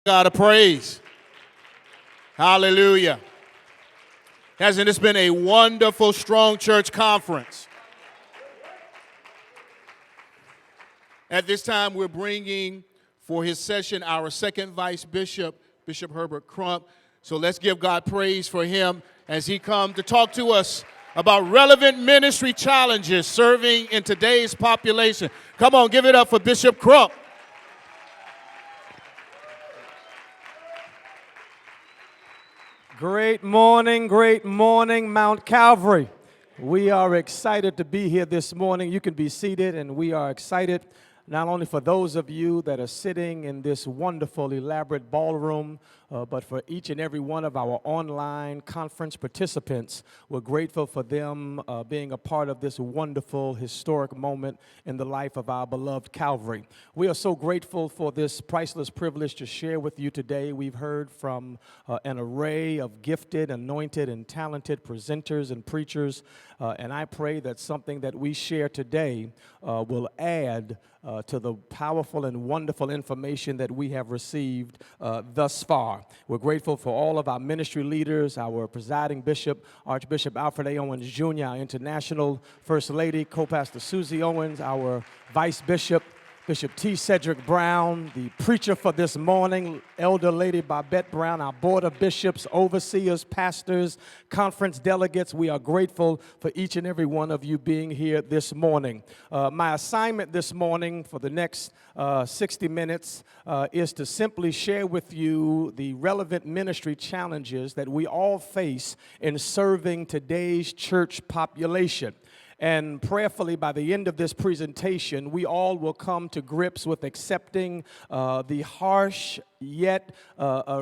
God of praise. Hallelujah. Hasn't this been a wonderful, strong church conference? At this time, we're bringing for his session our second vice bishop, Bishop Herbert Crump. So let's give God praise for him as he comes to talk to us about relevant ministry challenges serving in today's population. Come on, give it up for Bishop Crump. Great morning, Mount Calvary. We are excited to be here this morning. You can be seated, and we are excited not only for those of you that are sitting in this wonderful, elaborate ballroom, but for each and every one of our online conference participants. We're grateful for them being a part of this wonderful, historic moment in the life of our beloved Calvary. We are so grateful for this priceless privilege to share with you today. We've heard from an array of gifted, anointed, and talented presenters and preachers, and I pray that something that we share today will add to the powerful and wonderful information that we have received thus far. We're grateful for all of our ministry leaders, our presiding bishop, Archbishop Alfred A. Owens Jr., our international First Lady, Co-Pastor Susie Owens, our Vice Bishop, Bishop T. Cedric Brown, the preacher for this morning, Elder Lady Babette Brown, our board of bishops, overseers, pastors, conference delegates. We are grateful for each and every one of you being here this morning. My assignment this morning for the next 60 minutes is to simply share with you the relevant ministry challenges that we all face in serving today's church population. And prayerfully, by the end of this presentation, we all will come to grips with accepting the harsh yet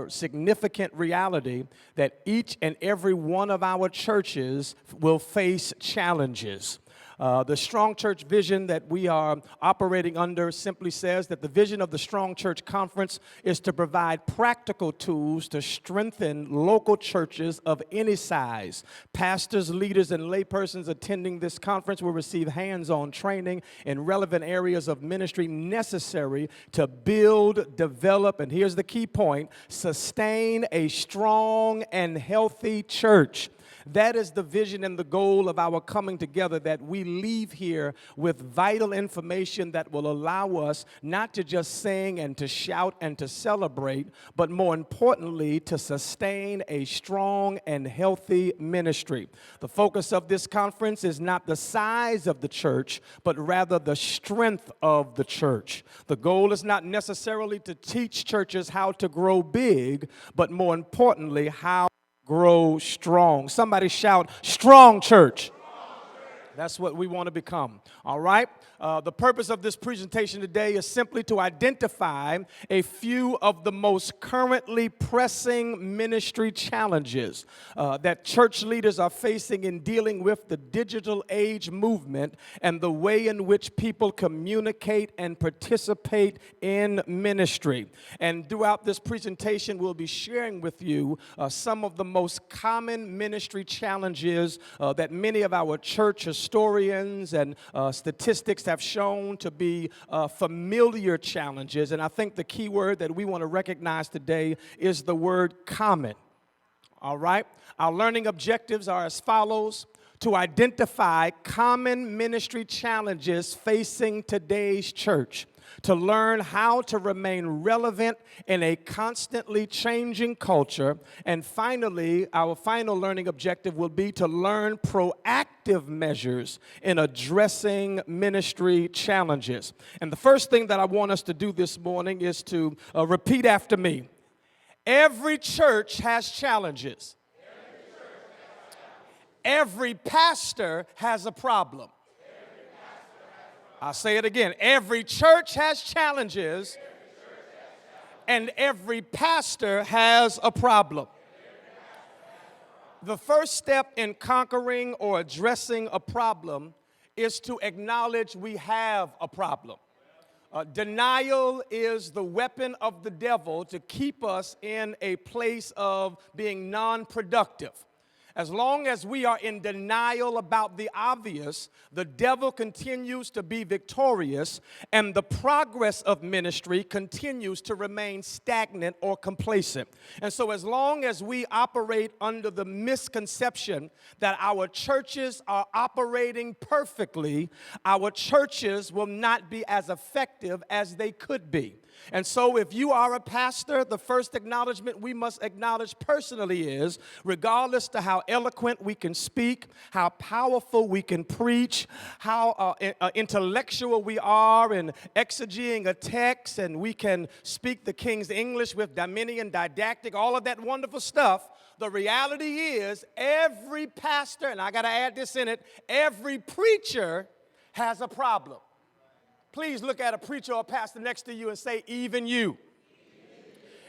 significant reality that each and every one of our churches will face challenges. The Strong Church vision that we are operating under simply says that the vision of the Strong Church Conference is to provide practical tools to strengthen local churches of any size. Pastors, leaders, and laypersons attending this conference will receive hands-on training in relevant areas of ministry necessary to build, develop, and here's the key point, sustain a strong and healthy church. That is the vision and the goal of our coming together, that we leave here with vital information that will allow us not to just sing and to shout and to celebrate, but more importantly, to sustain a strong and healthy ministry. The focus of this conference is not the size of the church, but rather the strength of the church. The goal is not necessarily to teach churches how to grow big, but more importantly, how grow strong. Somebody shout, strong church. That's what we want to become, all right? The purpose of this presentation today is simply to identify a few of the most currently pressing ministry challenges that church leaders are facing in dealing with the digital age movement and the way in which people communicate and participate in ministry. And throughout this presentation, we'll be sharing with you some of the most common ministry challenges that many of our church historians and statistics have shown to be familiar challenges. And I think the key word that we want to recognize today is the word common. All right? Our learning objectives are as follows: to identify common ministry challenges facing today's church, to learn how to remain relevant in a constantly changing culture, and finally, our final learning objective will be to learn proactive measures in addressing ministry challenges. And the first thing that I want us to do this morning is to repeat after me. Every church has challenges. Every pastor has a problem. I'll say it again. Every church has challenges, and every pastor has a problem. The first step in conquering or addressing a problem is to acknowledge we have a problem. Denial is the weapon of the devil to keep us in a place of being non-productive. As long as we are in denial about the obvious, the devil continues to be victorious, and the progress of ministry continues to remain stagnant or complacent. And so as long as we operate under the misconception that our churches are operating perfectly, our churches will not be as effective as they could be. And so if you are a pastor, the first acknowledgement we must acknowledge personally is, regardless to how eloquent we can speak, how powerful we can preach, how intellectual we are in exegeting a text, and we can speak the King's English with Dominion didactic, all of that wonderful stuff, the reality is every pastor, and I got to add this in it, every preacher has a problem. Please look at a preacher or a pastor next to you and say, even you.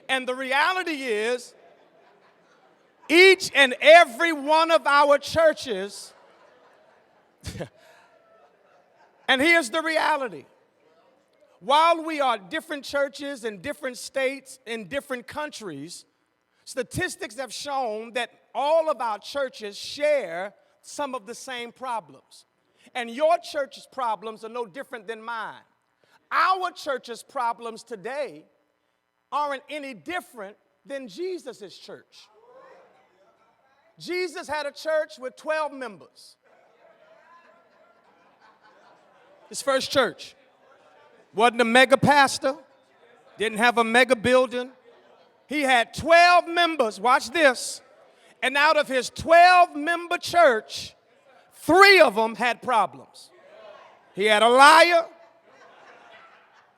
And the reality is, each and every one of our churches, and here's the reality. While we are different churches in different states, in different countries, statistics have shown that all of our churches share some of the same problems. And your church's problems are no different than mine. Our church's problems today aren't any different than Jesus' church. Jesus had a church with 12 members. His first church. Wasn't a mega pastor, didn't have a mega building. He had 12 members, watch this, and out of his 12-member church, 3 of them had problems. He had a liar,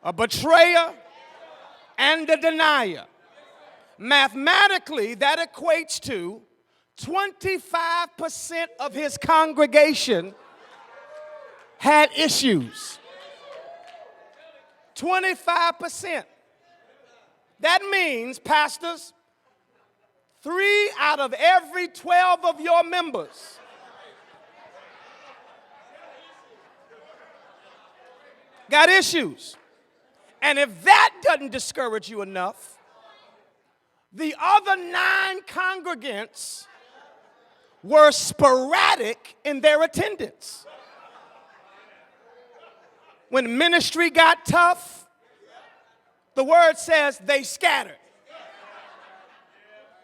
a betrayer, and a denier. Mathematically, that equates to 25% of his congregation had issues. 25%. That means, pastors, 3 out of every 12 of your members got issues. And if that doesn't discourage you enough, the other 9 congregants were sporadic in their attendance. When ministry got tough, the word says they scattered.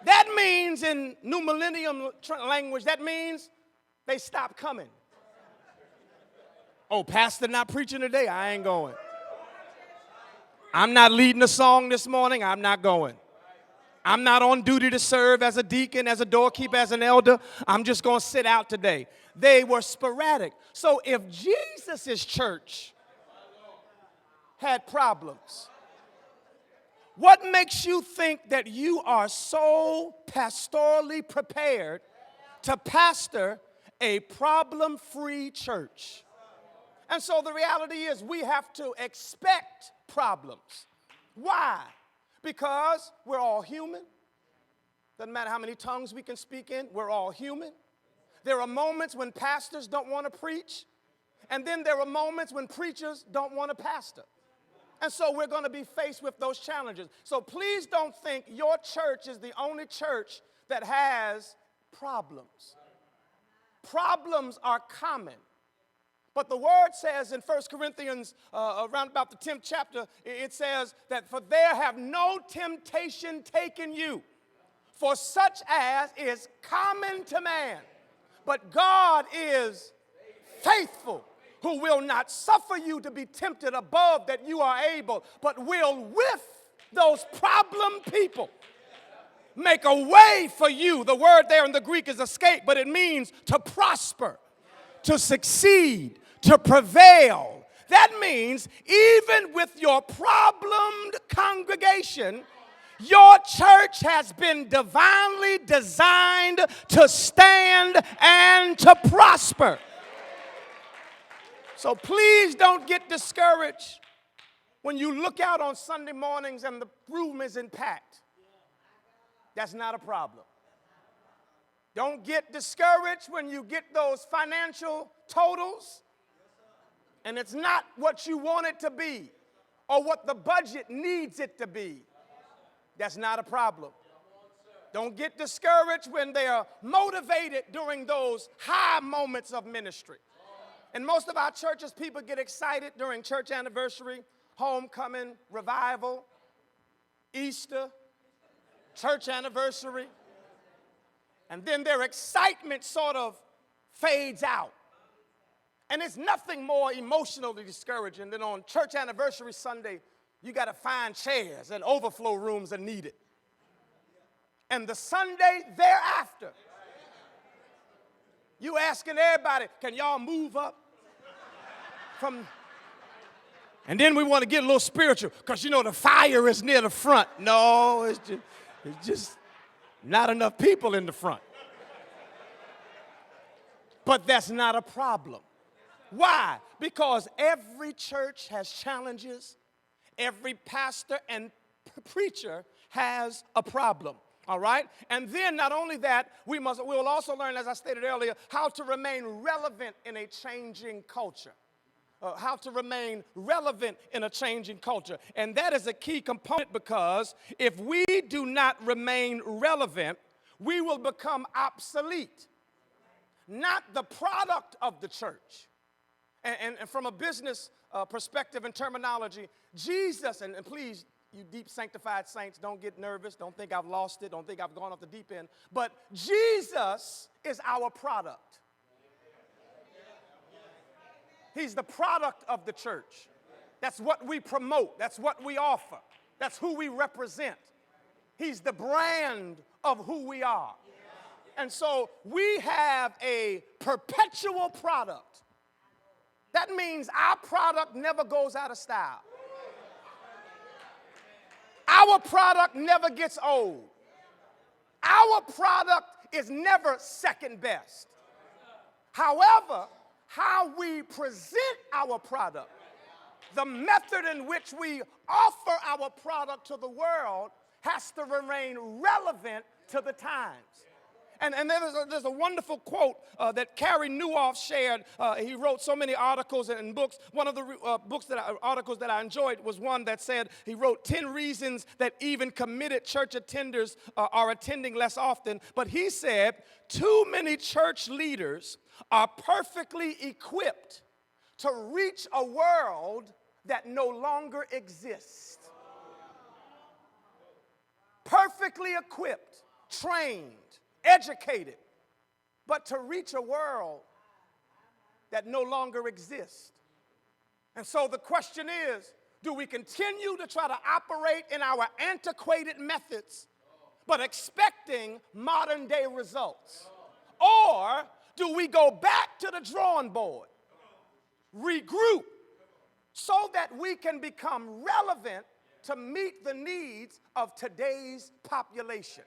That means, in New Millennium language, that means they stopped coming. Oh, pastor not preaching today? I ain't going. I'm not leading a song this morning. I'm not going. I'm not on duty to serve as a deacon, as a doorkeeper, as an elder. I'm just going to sit out today. They were sporadic. So if Jesus' church had problems, what makes you think that you are so pastorally prepared to pastor a problem-free church? And so the reality is we have to expect problems. Why? Because we're all human. Doesn't matter how many tongues we can speak in, we're all human. There are moments when pastors don't want to preach, and then there are moments when preachers don't want to pastor. And so we're going to be faced with those challenges. So please don't think your church is the only church that has problems. Problems are common. But the word says in 1 Corinthians, around about the 10th chapter, it says that for there have no temptation taken you, for such as is common to man. But God is faithful, who will not suffer you to be tempted above that you are able, but will with those problem people make a way for you. The word there in the Greek is escape, but it means to prosper, to succeed, to prevail. That means even with your problemed congregation, your church has been divinely designed to stand and to prosper. So please don't get discouraged when you look out on Sunday mornings and the room isn't packed. That's not a problem. Don't get discouraged when you get those financial totals and it's not what you want it to be or what the budget needs it to be. That's not a problem. Don't get discouraged when they are motivated during those high moments of ministry. In most of our churches, people get excited during church anniversary, homecoming, revival, Easter, church anniversary, and then their excitement sort of fades out. And it's nothing more emotionally discouraging than on church anniversary Sunday, you got to find chairs and overflow rooms are needed. And the Sunday thereafter, you asking everybody, can y'all move up from? And then we want to get a little spiritual because, you know, the fire is near the front. No, it's just not enough people in the front. But that's not a problem. Why? Because every church has challenges. Every pastor and preacher has a problem. All right? And then not only that, we will also learn, as I stated earlier, how to remain relevant in a changing culture. How to remain relevant in a changing culture. And that is a key component because if we do not remain relevant, we will become obsolete. Not the product of the church. And from a business perspective and terminology, Jesus, and please, you deep sanctified saints, don't get nervous. Don't think I've lost it. Don't think I've gone off the deep end. But Jesus is our product. He's the product of the church. That's what we promote. That's what we offer. That's who we represent. He's the brand of who we are. And so we have a perpetual product. That means our product never goes out of style. Our product never gets old. Our product is never second best. However, how we present our product, the method in which we offer our product to the world has to remain relevant to the times. And there's a wonderful quote that Carey Nieuwhof shared. He wrote so many articles and books. One of the articles that I enjoyed was one that said, he wrote 10 reasons that even committed church attenders are attending less often. But he said, too many church leaders are perfectly equipped to reach a world that no longer exists. Perfectly equipped, trained, educated, but to reach a world that no longer exists. And so the question is, do we continue to try to operate in our antiquated methods, but expecting modern day results? Or do we go back to the drawing board, regroup, so that we can become relevant to meet the needs of today's population?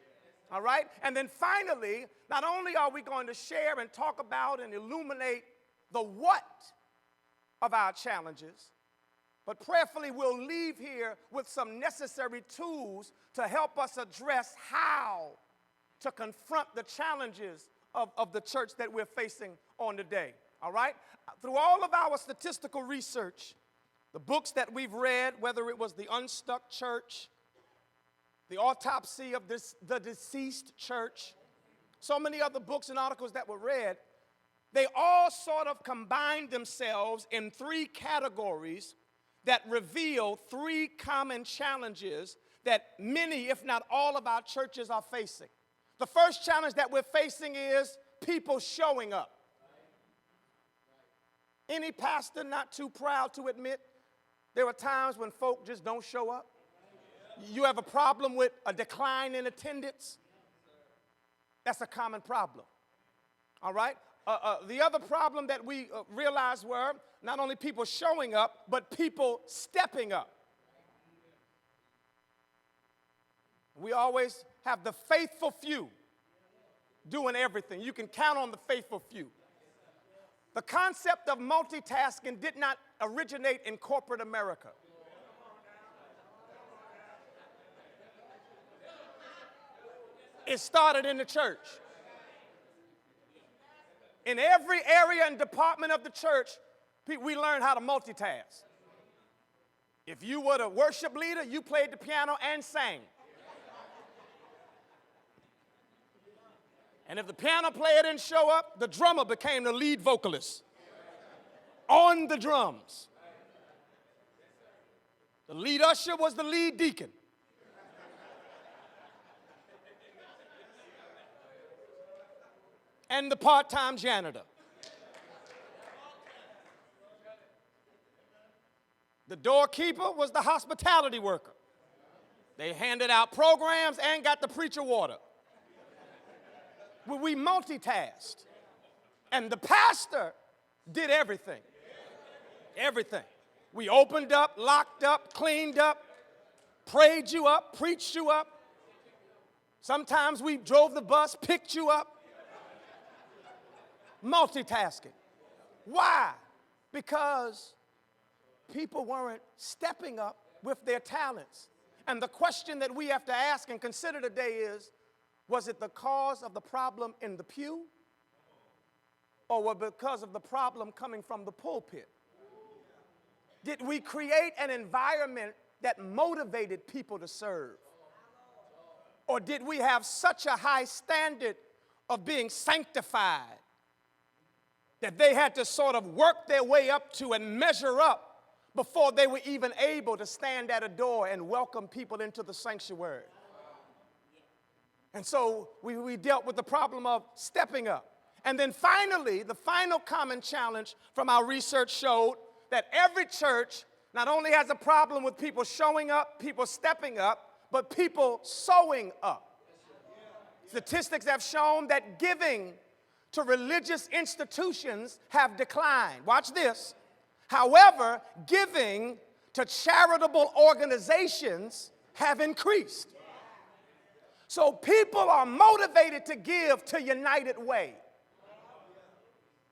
All right? And then finally, not only are we going to share and talk about and illuminate the what of our challenges, but prayerfully we'll leave here with some necessary tools to help us address how to confront the challenges of the church that we're facing on today. All right? Through all of our statistical research, the books that we've read, whether it was The Unstuck Church, The Autopsy of the Deceased Church, so many other books and articles that were read, they all sort of combined themselves in three categories that reveal three common challenges that many, if not all, of our churches are facing. The first challenge that we're facing is people showing up. Any pastor not too proud to admit there are times when folk just don't show up? You have a problem with a decline in attendance? That's a common problem. All right? The other problem that we realized were not only people showing up, but people stepping up. We always have the faithful few doing everything. You can count on the faithful few. The concept of multitasking did not originate in corporate America. It started in the church. In every area and department of the church, we learned how to multitask. If you were the worship leader, you played the piano and sang. And if the piano player didn't show up, the drummer became the lead vocalist on the drums. The lead usher was the lead deacon. And the part-time janitor. The doorkeeper was the hospitality worker. They handed out programs and got the preacher water. We multitasked. And the pastor did everything. Everything. We opened up, locked up, cleaned up, prayed you up, preached you up. Sometimes we drove the bus, picked you up. Multitasking. Why? Because people weren't stepping up with their talents. And the question that we have to ask and consider today is, was it the cause of the problem in the pew? Or was it because of the problem coming from the pulpit? Did we create an environment that motivated people to serve? Or did we have such a high standard of being sanctified that they had to sort of work their way up to and measure up before they were even able to stand at a door and welcome people into the sanctuary? And so we dealt with the problem of stepping up. And then finally, the final common challenge from our research showed that every church not only has a problem with people showing up, people stepping up, but people sowing up. Statistics have shown that giving to religious institutions have declined. Watch this. However, giving to charitable organizations have increased. So people are motivated to give to United Way,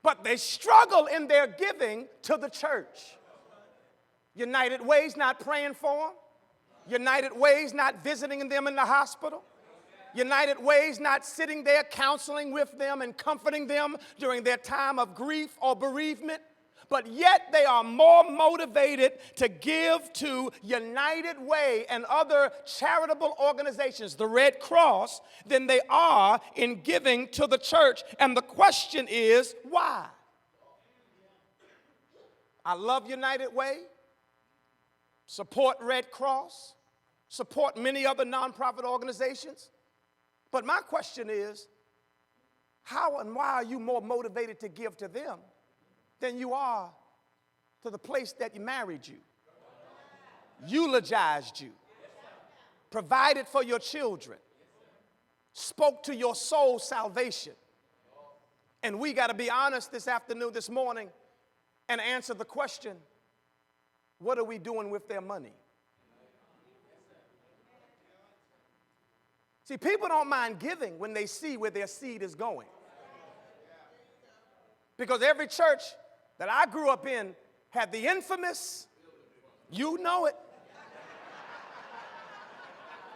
but they struggle in their giving to the church. United Way's not praying for them. United Way's not visiting them in the hospital. United Way's not sitting there counseling with them and comforting them during their time of grief or bereavement. But yet they are more motivated to give to United Way and other charitable organizations, the Red Cross, than they are in giving to the church. And the question is, why? I love United Way, support Red Cross, support many other nonprofit organizations. But my question is, how and why are you more motivated to give to them than you are to the place that married you, eulogized you, provided for your children, spoke to your soul's salvation? And we got to be honest this afternoon, this morning, and answer the question, what are we doing with their money? See, people don't mind giving when they see where their seed is going. Because every church that I grew up in had the infamous, you know it,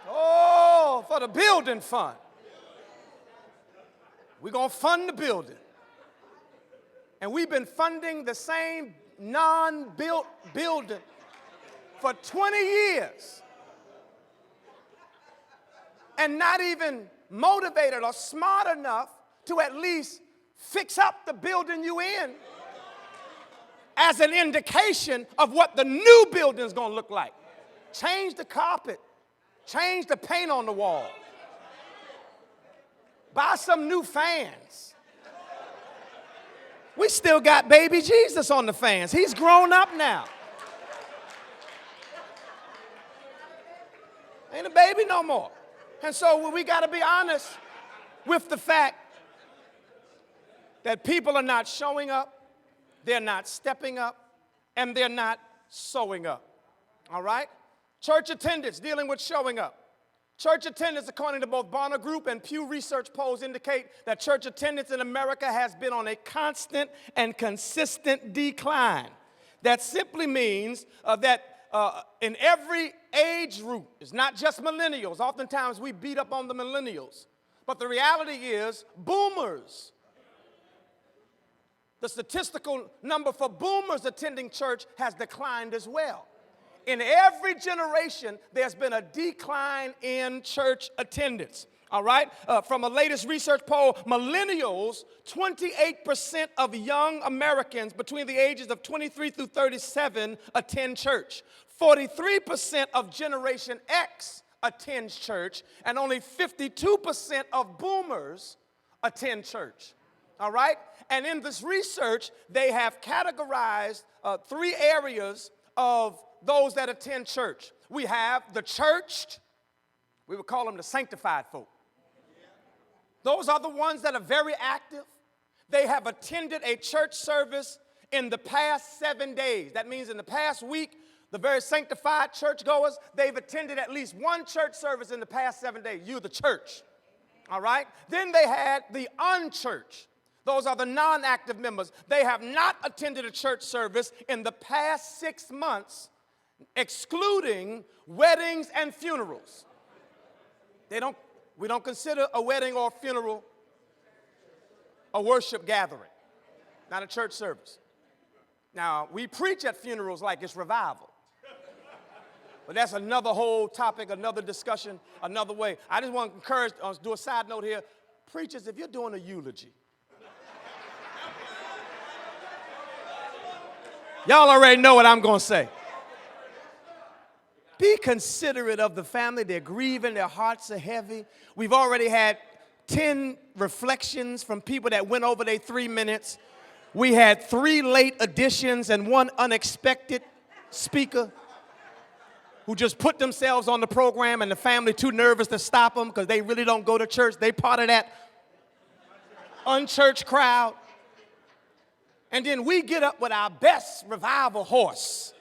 oh, for the building fund. We're going to fund the building. And we've been funding the same non-built building for 20 years. And not even motivated or smart enough to at least fix up the building you in as an indication of what the new building is going to look like. Change the carpet. Change the paint on the wall. Buy some new fans. We still got baby Jesus on the fans. He's grown up now. Ain't a baby no more. And so we got to be honest with the fact that people are not showing up, they're not stepping up, and they're not sowing up. All right? Church attendance, dealing with showing up. Church attendance, according to both Barna Group and Pew Research polls, indicate that church attendance in America has been on a constant and consistent decline. That simply means that in every age group, it's not just millennials. Oftentimes we beat up on the millennials. But the reality is boomers. The statistical number for boomers attending church has declined as well. In every generation, there's been a decline in church attendance. All right? From a latest research poll, millennials, 28% of young Americans between the ages of 23 through 37 attend church. 43% of Generation X attends church, and only 52% of boomers attend church. All right? And in this research, they have categorized 3 areas of those that attend church. We have the churched, we would call them the sanctified folk. Those are the ones that are very active. They have attended a church service in the past 7 days. That means in the past week, the very sanctified churchgoers, they've attended at least one church service in the past 7 days. You're the church. All right? Then they had the unchurched. Those are the non-active members. They have not attended a church service in the past 6 months, excluding weddings and funerals. We don't consider a wedding or a funeral a worship gathering, not a church service. Now, we preach at funerals like it's revival. But that's another whole topic, another discussion, another way. I just want to encourage, do a side note here. Preachers, if you're doing a eulogy, y'all already know what I'm going to say. Be considerate of the family. They're grieving. Their hearts are heavy. We've already had 10 reflections from people that went over their 3 minutes. We had 3 late additions and 1 unexpected speaker who just put themselves on the program, and the family too nervous to stop them because they really don't go to church. They part of that unchurched crowd. And then we get up with our best revival horse.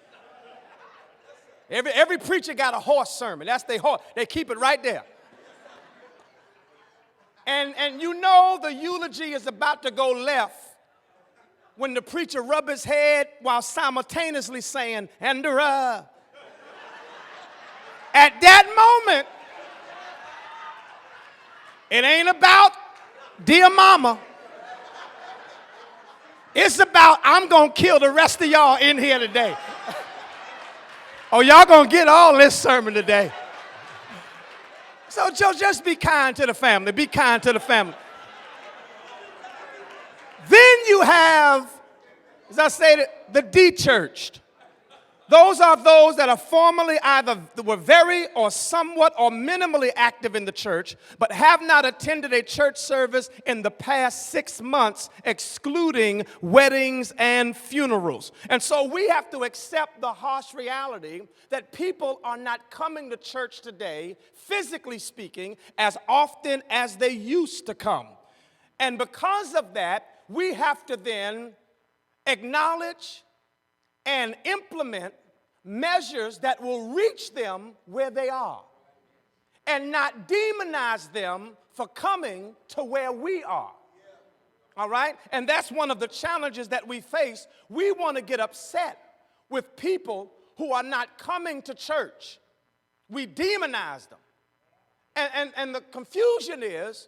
Every preacher got a horse sermon. That's their horse. They keep it right there. And you know the eulogy is about to go left when the preacher rubs his head while simultaneously saying, and at that moment, it ain't about dear mama. It's about I'm going to kill the rest of y'all in here today. Oh, y'all going to get all this sermon today. So just be kind to the family. Be kind to the family. Then you have, as I stated, the de-churched. Those are those that are formerly either were very or somewhat or minimally active in the church, but have not attended a church service in the past 6 months, excluding weddings and funerals. And so we have to accept the harsh reality that people are not coming to church today, physically speaking, as often as they used to come. And because of that, we have to then acknowledge and implement measures that will reach them where they are and not demonize them for coming to where we are. All right? And that's one of the challenges that we face. We want to get upset with people who are not coming to church. We demonize them. And the confusion is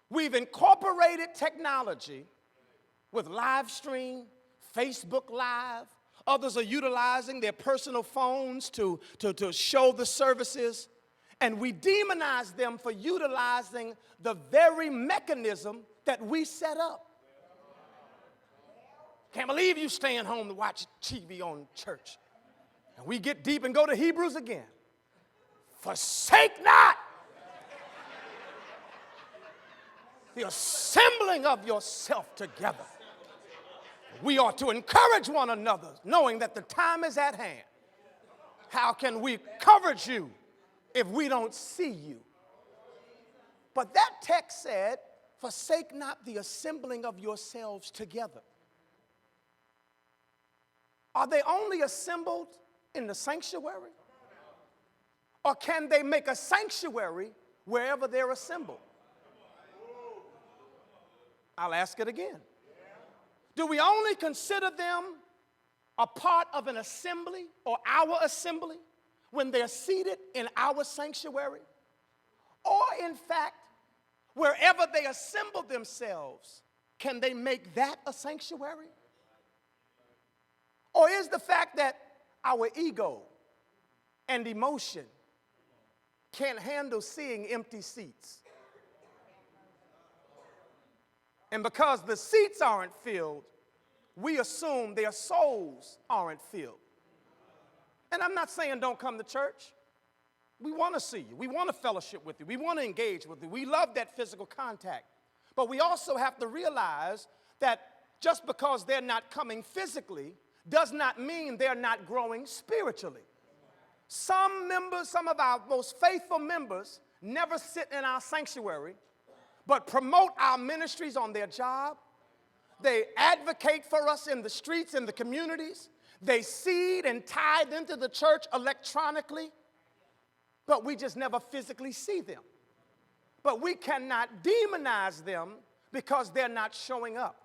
we've incorporated technology with live stream, Facebook Live. Others are utilizing their personal phones to show the services. And we demonize them for utilizing the very mechanism that we set up. Can't believe you staying home to watch TV on church. And we get deep and go to Hebrews again. Forsake not the assembling of yourself together. We ought to encourage one another, knowing that the time is at hand. How can we encourage you if we don't see you? But that text said, forsake not the assembling of yourselves together. Are they only assembled in the sanctuary? Or can they make a sanctuary wherever they're assembled? I'll ask it again. Do we only consider them a part of an assembly or our assembly when they're seated in our sanctuary? Or in fact, wherever they assemble themselves, can they make that a sanctuary? Or is the fact that our ego and emotion can't handle seeing empty seats. And because the seats aren't filled, we assume their souls aren't filled. And I'm not saying don't come to church. We want to see you. We want to fellowship with you. We want to engage with you. We love that physical contact. But we also have to realize that just because they're not coming physically does not mean they're not growing spiritually. Some members, some of our most faithful members, never sit in our sanctuary, but promote our ministries on their job. They advocate for us in the streets, in the communities. They seed and tithe into the church electronically, but we just never physically see them. But we cannot demonize them because they're not showing up.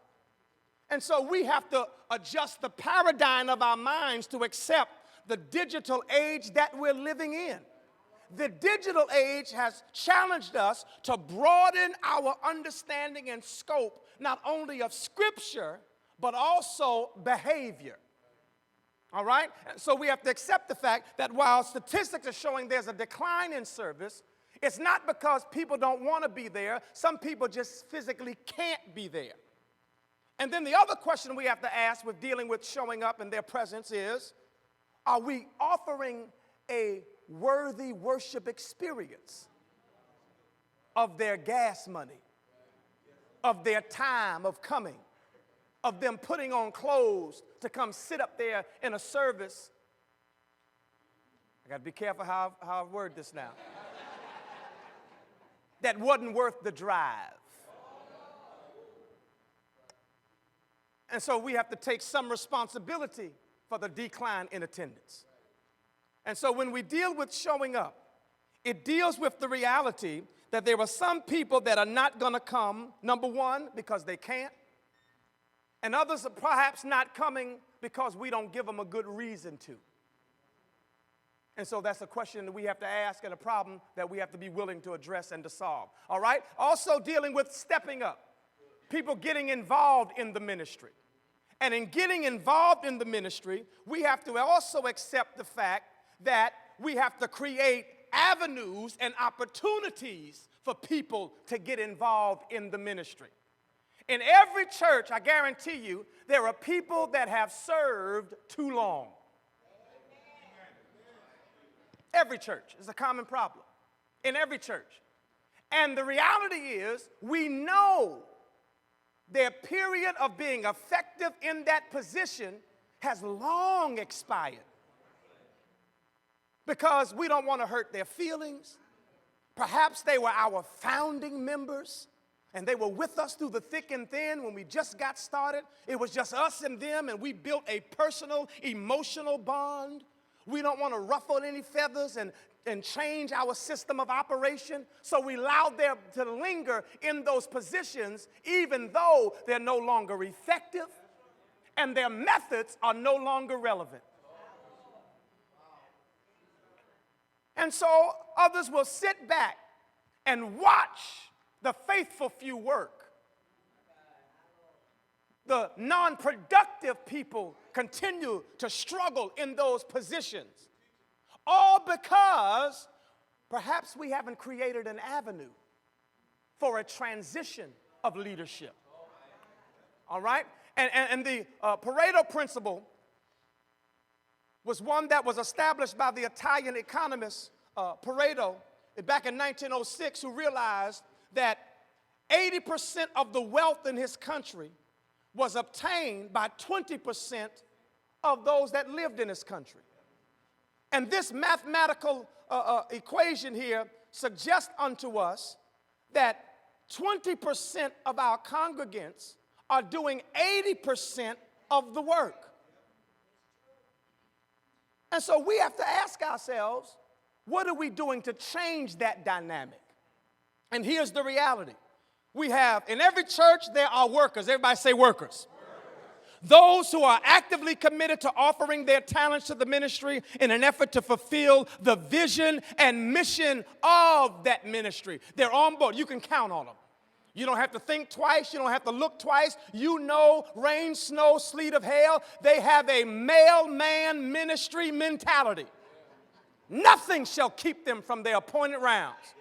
And so we have to adjust the paradigm of our minds to accept the digital age that we're living in. The digital age has challenged us to broaden our understanding and scope, not only of Scripture, but also behavior. All right? So we have to accept the fact that while statistics are showing there's a decline in service, it's not because people don't want to be there. Some people just physically can't be there. And then the other question we have to ask with dealing with showing up and their presence is, are we offering a worthy worship experience of their gas money, of their time of coming, of them putting on clothes to come sit up there in a service? I got to be careful how I word this now. That wasn't worth the drive. And so we have to take some responsibility for the decline in attendance. And so when we deal with showing up, it deals with the reality that there are some people that are not going to come, number one, because they can't, and others are perhaps not coming because we don't give them a good reason to. And so that's a question that we have to ask and a problem that we have to be willing to address and to solve. All right? Also dealing with stepping up, people getting involved in the ministry. And in getting involved in the ministry, we have to also accept the fact that we have to create avenues and opportunities for people to get involved in the ministry. In every church, I guarantee you, there are people that have served too long. Every church is a common problem. In every church. And the reality is, we know their period of being effective in that position has long expired. Because we don't want to hurt their feelings. Perhaps they were our founding members, and they were with us through the thick and thin when we just got started. It was just us and them, and we built a personal, emotional bond. We don't want to ruffle any feathers and change our system of operation. So we allow them to linger in those positions even though they're no longer effective and their methods are no longer relevant. And so others will sit back and watch the faithful few work. The non-productive people continue to struggle in those positions. All because perhaps we haven't created an avenue for a transition of leadership. All right? And the Pareto principle was one that was established by the Italian economist Pareto back in 1906, who realized that 80% of the wealth in his country was obtained by 20% of those that lived in his country. And this mathematical equation here suggests unto us that 20% of our congregants are doing 80% of the work. And so we have to ask ourselves, what are we doing to change that dynamic? And here's the reality. We have, in every church, there are workers. Everybody say workers. Those who are actively committed to offering their talents to the ministry in an effort to fulfill the vision and mission of that ministry. They're on board. You can count on them. You don't have to think twice. You don't have to look twice. You know, rain, snow, sleet of hail, they have a mailman ministry mentality. nothing shall keep them from their appointed rounds.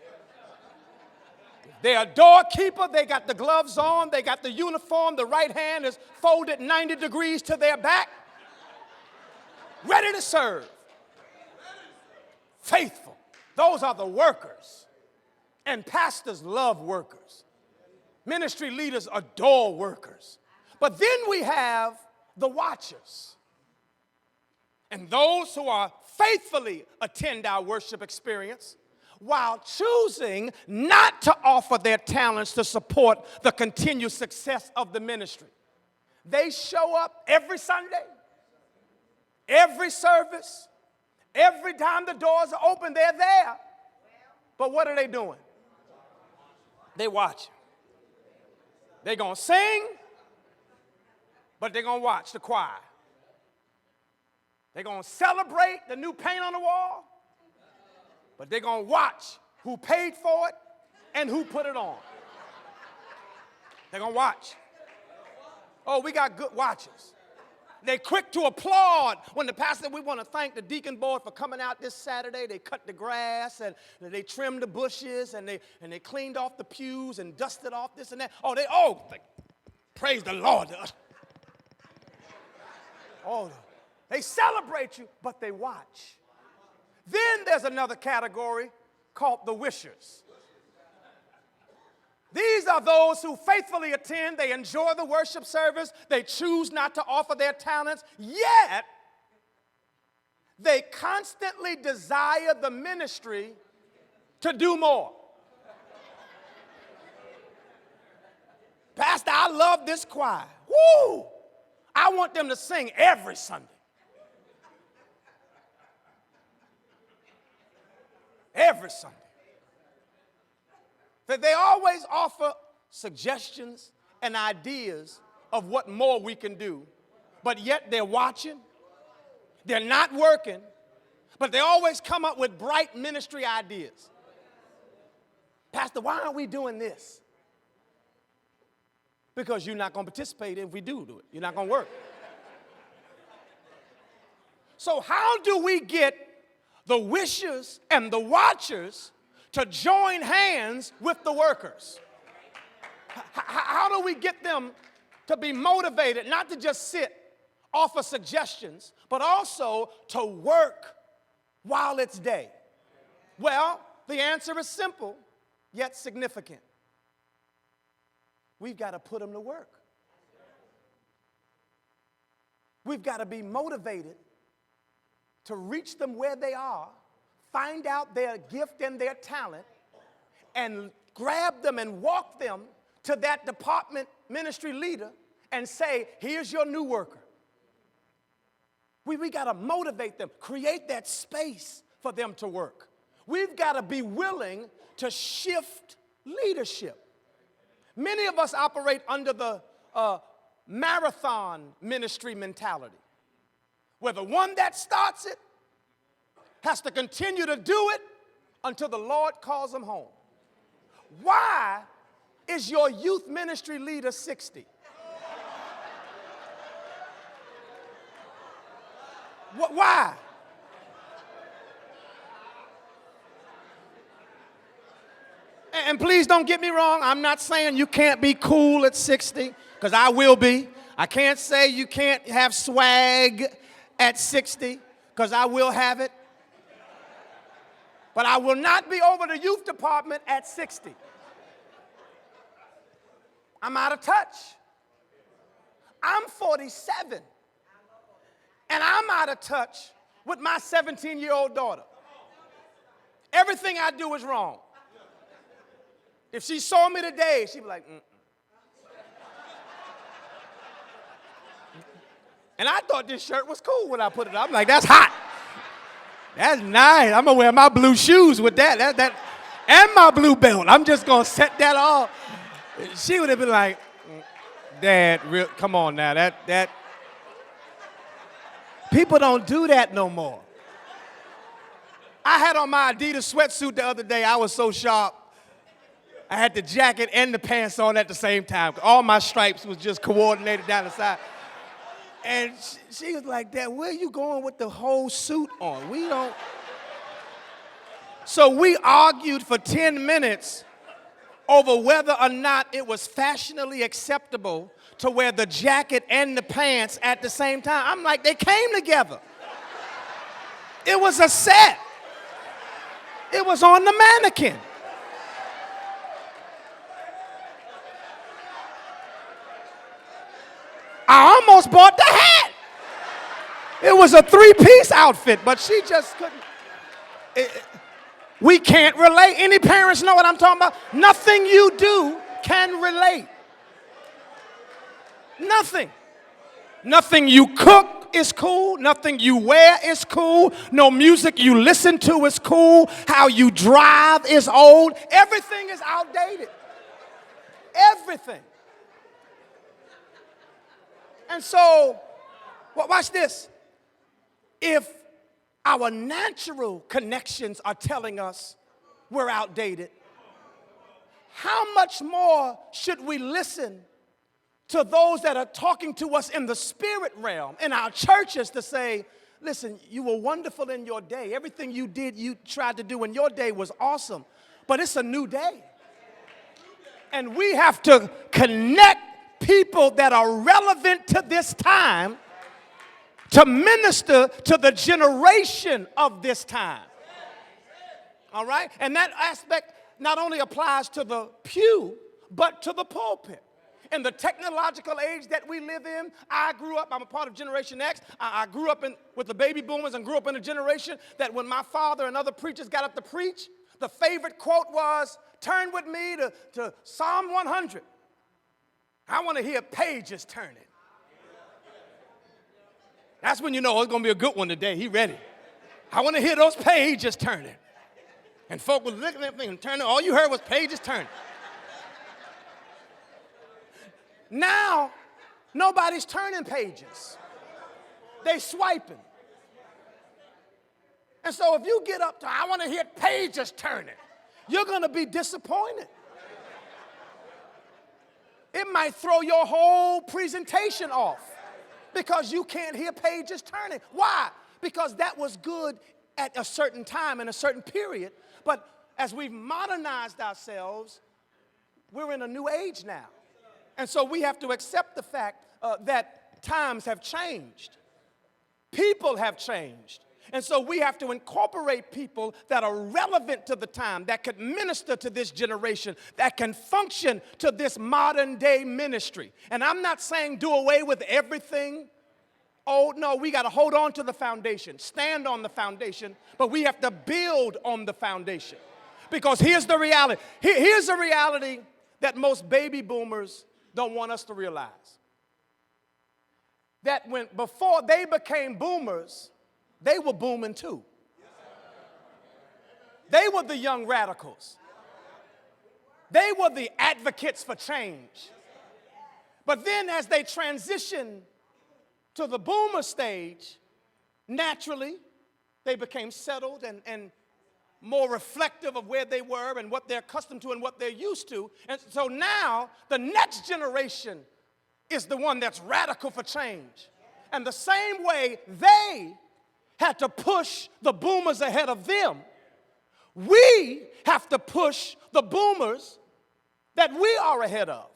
They're a doorkeeper, they got the gloves on, they got the uniform, the right hand is folded 90 degrees to their back, ready to serve. Faithful. Those are the workers. And pastors love workers. Ministry leaders adore workers. But then we have the watchers. And those who are faithfully attend our worship experience while choosing not to offer their talents to support the continued success of the ministry. They show up every Sunday, every service, every time the doors are open, they're there. But what are they doing? They watching. They're going to sing, but they're going to watch the choir. They're going to celebrate the new paint on the wall, but they're going to watch who paid for it and who put it on. They're going to watch. Oh, we got good watchers. They're quick to applaud when the pastor said, we want to thank the deacon board for coming out this Saturday. They cut the grass and they trimmed the bushes and they cleaned off the pews and dusted off this and that. Praise the Lord. Oh, they celebrate you, but they watch. Then there's another category called the wishers. These are those who faithfully attend, they enjoy the worship service, they choose not to offer their talents, yet they constantly desire the ministry to do more. Pastor, I love this choir. Woo! I want them to sing every Sunday. Every Sunday. That they always offer suggestions and ideas of what more we can do, but yet they're watching, they're not working, but they always come up with bright ministry ideas. Pastor, why aren't we doing this? Because you're not going to participate if we do it. You're not going to work. So how do we get the wishers and the watchers to join hands with the workers? How do we get them to be motivated, not to just sit, offer suggestions, but also to work while it's day? Well, the answer is simple, yet significant. We've got to put them to work. We've got to be motivated to reach them where they are, find out their gift and their talent, and grab them and walk them to that department ministry leader and say, here's your new worker. We got to motivate them, create that space for them to work. We've got to be willing to shift leadership. Many of us operate under the marathon ministry mentality, where the one that starts it has to continue to do it until the Lord calls them home. Why is your youth ministry leader 60? Why? And please don't get me wrong, I'm not saying you can't be cool at 60, because I will be. I can't say you can't have swag at 60, because I will have it. But I will not be over the youth department at 60. I'm out of touch. I'm 47. And I'm out of touch with my 17-year-old daughter. Everything I do is wrong. If she saw me today, she'd be like, mm-mm. And I thought this shirt was cool when I put it on. I'm like, that's hot. That's nice. I'm going to wear my blue shoes with that and my blue belt. I'm just going to set that off. She would have been like, Dad, come on now. That people don't do that no more. I had on my Adidas sweatsuit the other day. I was so sharp. I had the jacket and the pants on at the same time. All my stripes was just coordinated down the side. And she was like, Dad, where are you going with the whole suit on? So we argued for 10 minutes over whether or not it was fashionably acceptable to wear the jacket and the pants at the same time. I'm like, they came together. It was a set. It was on the mannequin. I almost bought the hat. It was a three-piece outfit, but she just couldn't. We can't relate. Any parents know what I'm talking about? Nothing you do can relate. Nothing. Nothing you cook is cool. Nothing you wear is cool. No music you listen to is cool. How you drive is old. Everything is outdated. Everything. And so, watch this. If our natural connections are telling us we're outdated, how much more should we listen to those that are talking to us in the spirit realm, in our churches, to say, listen, you were wonderful in your day. Everything you did, you tried to do in your day was awesome. But it's a new day. And we have to connect people that are relevant to this time to minister to the generation of this time. All right? And that aspect not only applies to the pew, but to the pulpit. In the technological age that we live in, I grew up, I'm a part of Generation X. I grew up with the baby boomers and grew up in a generation that when my father and other preachers got up to preach, the favorite quote was, turn with me to Psalm 100. I want to hear pages turning. That's when you know it's going to be a good one today. He ready. I want to hear those pages turning. And folk was looking at me and turning. All you heard was pages turning. Now, nobody's turning pages. They swiping. And so if you get up to, I want to hear pages turning, you're going to be disappointed. It might throw your whole presentation off because you can't hear pages turning. Why? Because that was good at a certain time in a certain period. But as we've modernized ourselves, we're in a new age now. And so we have to accept the fact that times have changed. People have changed. And so we have to incorporate people that are relevant to the time, that could minister to this generation, that can function to this modern day ministry. And I'm not saying do away with everything. Oh, no, we got to hold on to the foundation, stand on the foundation, but we have to build on the foundation. Because here's the reality. Here's the reality that most baby boomers don't want us to realize. That before they became boomers, they were booming too. They were the young radicals. They were the advocates for change. But then as they transitioned to the boomer stage, naturally, they became settled and more reflective of where they were and what they're accustomed to and what they're used to. And so now the next generation is the one that's radical for change. And the same way they had to push the boomers ahead of them, we have to push the boomers that we are ahead of.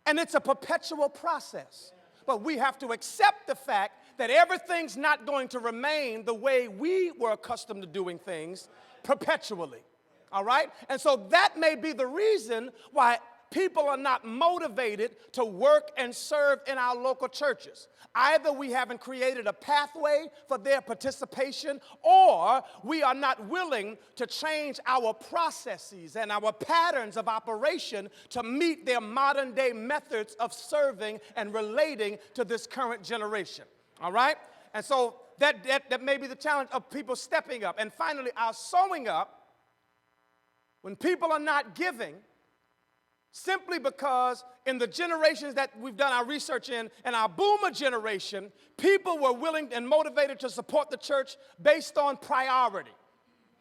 And it's a perpetual process. But we have to accept the fact that everything's not going to remain the way we were accustomed to doing things perpetually. All right? And so that may be the reason why people are not motivated to work and serve in our local churches. Either we haven't created a pathway for their participation, or we are not willing to change our processes and our patterns of operation to meet their modern day methods of serving and relating to this current generation. All right? And so that may be the challenge of people stepping up. And finally, our sewing up, when people are not giving, simply because in the generations that we've done our research in, and our boomer generation, people were willing and motivated to support the church based on priority.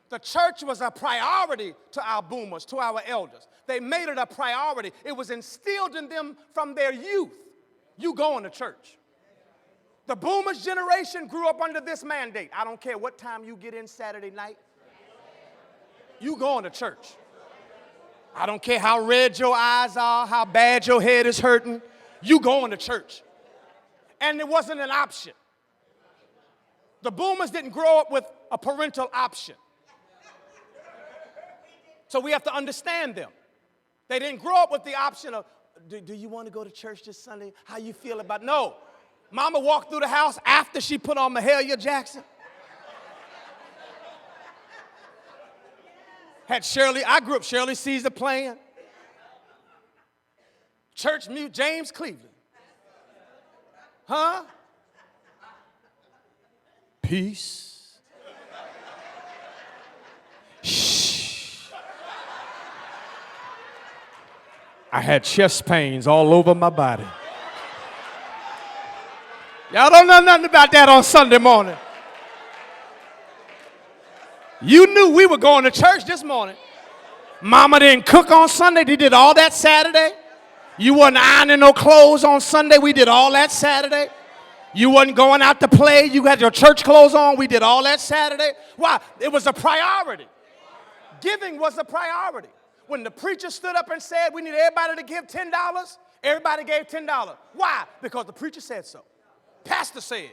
The church was a priority to our boomers, to our elders. They made it a priority. It was instilled in them from their youth. You going to church. The boomers generation grew up under this mandate. I don't care what time you get in Saturday night. You going to church. I don't care how red your eyes are, how bad your head is hurting. You going to church. And it wasn't an option. The boomers didn't grow up with a parental option. So we have to understand them. They didn't grow up with the option of, do you want to go to church this Sunday? How you feel about it? No. Mama walked through the house after she put on Mahalia Jackson. Had Shirley, I grew up, Shirley Caesar playing. Church mute, James Cleveland. Huh? Peace. Shh. I had chest pains all over my body. Y'all don't know nothing about that on Sunday morning. You knew we were going to church this morning. Mama didn't cook on Sunday. They did all that Saturday. You wasn't ironing no clothes on Sunday. We did all that Saturday. You wasn't going out to play. You had your church clothes on. We did all that Saturday. Why? It was a priority. Giving was a priority. When the preacher stood up and said we need everybody to give $10, everybody gave $10. Why? Because the preacher said so. Pastor said.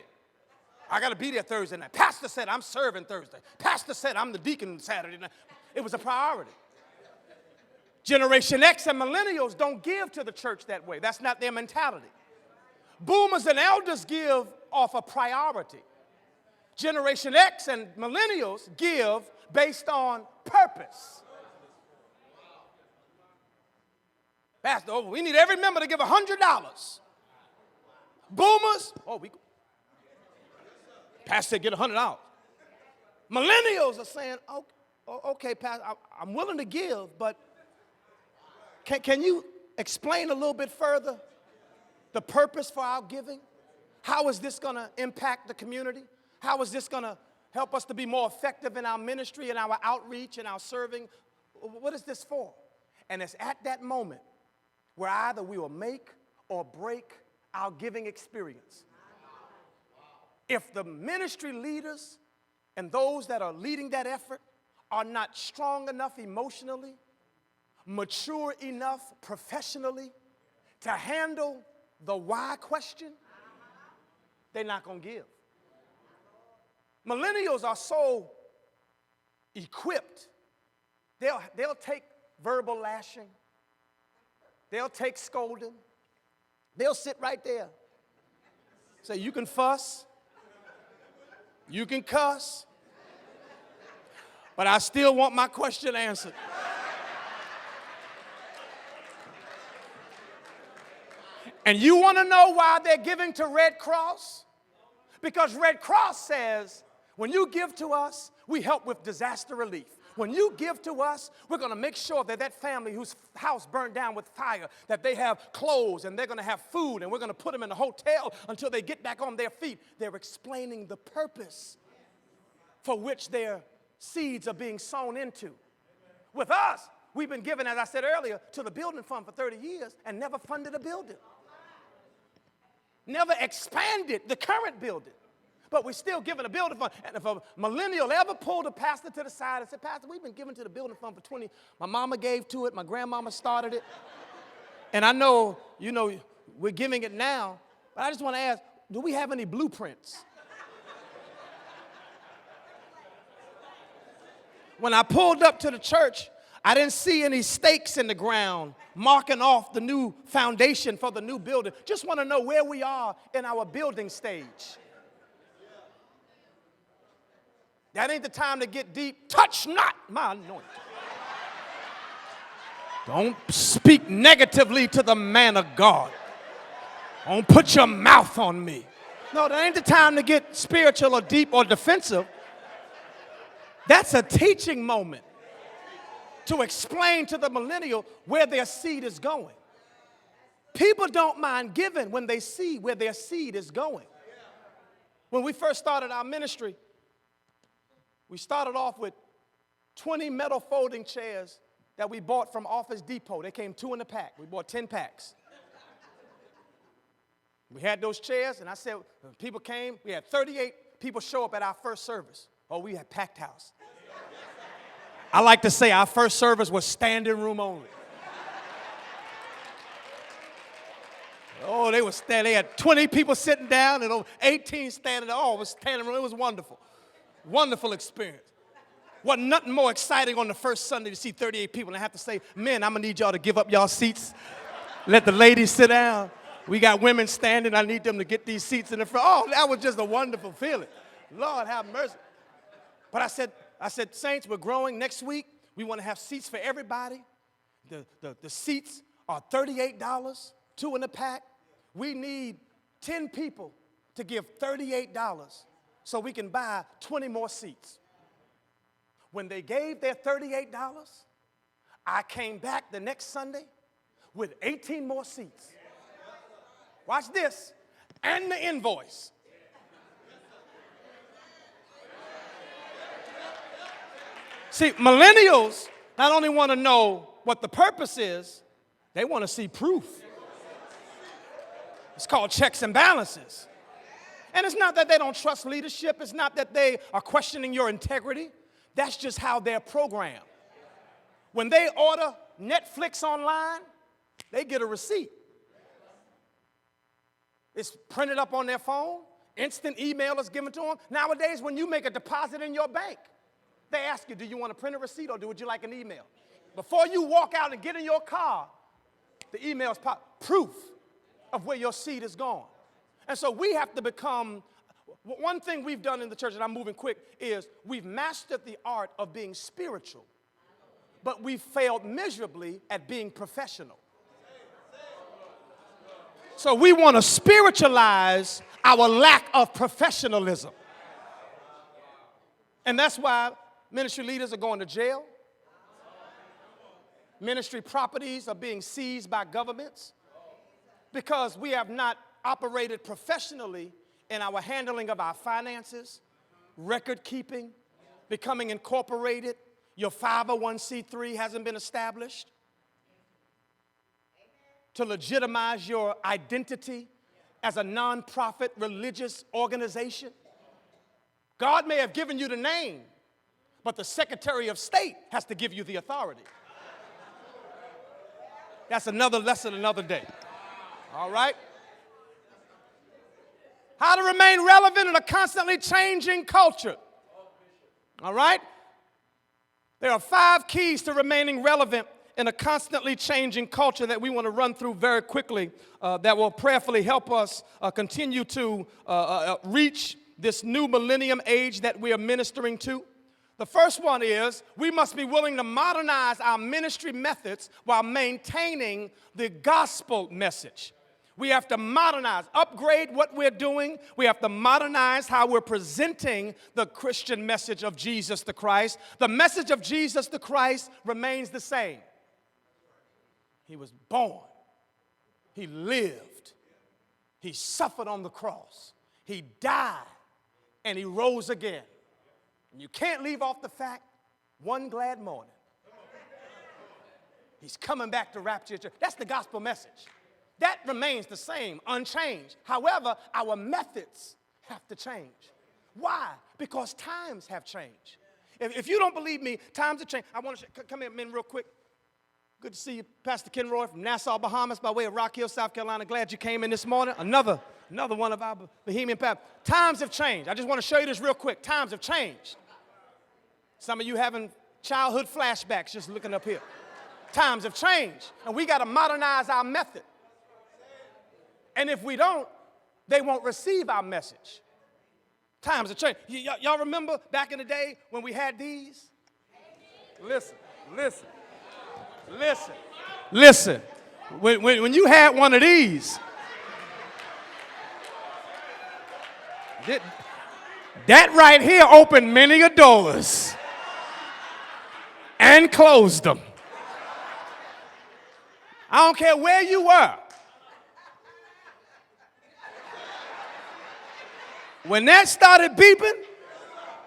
I got to be there Thursday night. Pastor said I'm serving Thursday. Pastor said I'm the deacon Saturday night. It was a priority. Generation X and millennials don't give to the church that way. That's not their mentality. Boomers and elders give off a priority. Generation X and millennials give based on purpose. Pastor, we need every member to give $100. Boomers, Pastor said get $100. Millennials are saying, okay, Pastor, I'm willing to give, but can you explain a little bit further the purpose for our giving? How is this going to impact the community? How is this going to help us to be more effective in our ministry and our outreach and our serving? What is this for? And it's at that moment where either we will make or break our giving experience. If the ministry leaders and those that are leading that effort are not strong enough emotionally, mature enough professionally to handle the why question, they're not going to give. Millennials are so equipped. They'll take verbal lashing. They'll take scolding. They'll sit right there. Say, you can fuss. You can cuss. But I still want my question answered. And you want to know why they're giving to Red Cross? Because Red Cross says, when you give to us, we help with disaster relief. When you give to us, we're going to make sure that that family whose house burned down with fire, that they have clothes and they're going to have food, and we're going to put them in a hotel until they get back on their feet. They're explaining the purpose for which their seeds are being sown into. With us, we've been given, as I said earlier, to the building fund for 30 years and never funded a building. Never expanded the current building. But we're still giving a building fund. And if a millennial ever pulled a pastor to the side and said, Pastor, we've been giving to the building fund for 20. My mama gave to it. My grandmama started it. And I know, we're giving it now. But I just want to ask, do we have any blueprints? When I pulled up to the church, I didn't see any stakes in the ground marking off the new foundation for the new building. Just want to know where we are in our building stage. That ain't the time to get deep. Touch not my anointing. Don't speak negatively to the man of God. Don't put your mouth on me. No, that ain't the time to get spiritual or deep or defensive. That's a teaching moment to explain to the millennial where their seed is going. People don't mind giving when they see where their seed is going. When we first started our ministry, we started off with 20 metal folding chairs that we bought from Office Depot. They came 2 in a pack. We bought 10 packs. We had those chairs, and I said, when people came, we had 38 people show up at our first service. Oh, we had packed house. I like to say our first service was standing room only. Oh, they were standing. They had 20 people sitting down and over 18 standing. Oh, it was standing room. It was wonderful. Wonderful experience. Wasn't nothing more exciting on the first Sunday to see 38 people. And I have to say, men, I'm going to need y'all to give up y'all seats. Let the ladies sit down. We got women standing. I need them to get these seats in the front. Oh, that was just a wonderful feeling. Lord have mercy. But I said, saints, we're growing. Next week, we want to have seats for everybody. The seats are $38, 2 in the pack. We need 10 people to give $38 so we can buy 20 more seats. When they gave their $38, I came back the next Sunday with 18 more seats. Watch this, and the invoice. See, millennials not only want to know what the purpose is, they want to see proof. It's called checks and balances. And it's not that they don't trust leadership. It's not that they are questioning your integrity. That's just how they're programmed. When they order Netflix online, they get a receipt. It's printed up on their phone. Instant email is given to them. Nowadays, when you make a deposit in your bank, they ask you, do you want to print a receipt or would you like an email? Before you walk out and get in your car, the email's proof of where your seed is gone. And so we have to become, one thing we've done in the church, and I'm moving quick, is we've mastered the art of being spiritual, but we've failed miserably at being professional. So we want to spiritualize our lack of professionalism. And that's why ministry leaders are going to jail. Ministry properties are being seized by governments because we have not operated professionally in our handling of our finances, record keeping, becoming incorporated. Your 501c3 hasn't been established to legitimize your identity as a nonprofit religious organization. God may have given you the name, but the Secretary of State has to give you the authority. That's another lesson another day. All right? How to remain relevant in a constantly changing culture. All right? There are 5 keys to remaining relevant in a constantly changing culture that we want to run through very quickly that will prayerfully help us continue to reach this new millennium age that we are ministering to. The first one is we must be willing to modernize our ministry methods while maintaining the gospel message. We have to modernize, upgrade what we're doing. We have to modernize how we're presenting the Christian message of Jesus the Christ. The message of Jesus the Christ remains the same. He was born. He lived. He suffered on the cross. He died. And he rose again. And you can't leave off the fact, one glad morning, he's coming back to rapture your church. That's the gospel message. That remains the same, unchanged. However, our methods have to change. Why? Because times have changed. If you don't believe me, times have changed. I want to come here, men, real quick. Good to see you, Pastor Ken Roy from Nassau, Bahamas, by way of Rock Hill, South Carolina. Glad you came in this morning. Another one of our Bohemian pastors. Times have changed. I just want to show you this real quick. Times have changed. Some of you having childhood flashbacks just looking up here. Times have changed, and we got to modernize our method. And if we don't, they won't receive our message. Times have changed. Y'all remember back in the day when we had these? Listen. When you had one of these, that right here opened many a doors and closed them. I don't care where you were. When that started beeping,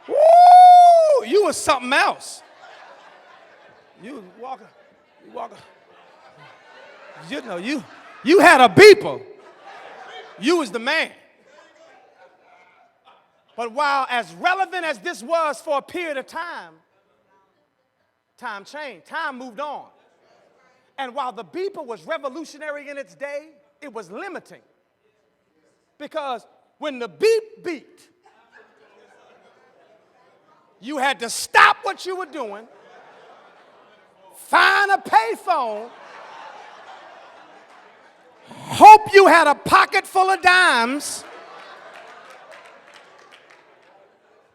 woo, you was something else. You was walking. You know, you had a beeper. You was the man. But while as relevant as this was for a period of time, Time changed. Time moved on. And while the beeper was revolutionary in its day, it was limiting. Because when the beep beeped, you had to stop what you were doing, find a payphone, hope you had a pocket full of dimes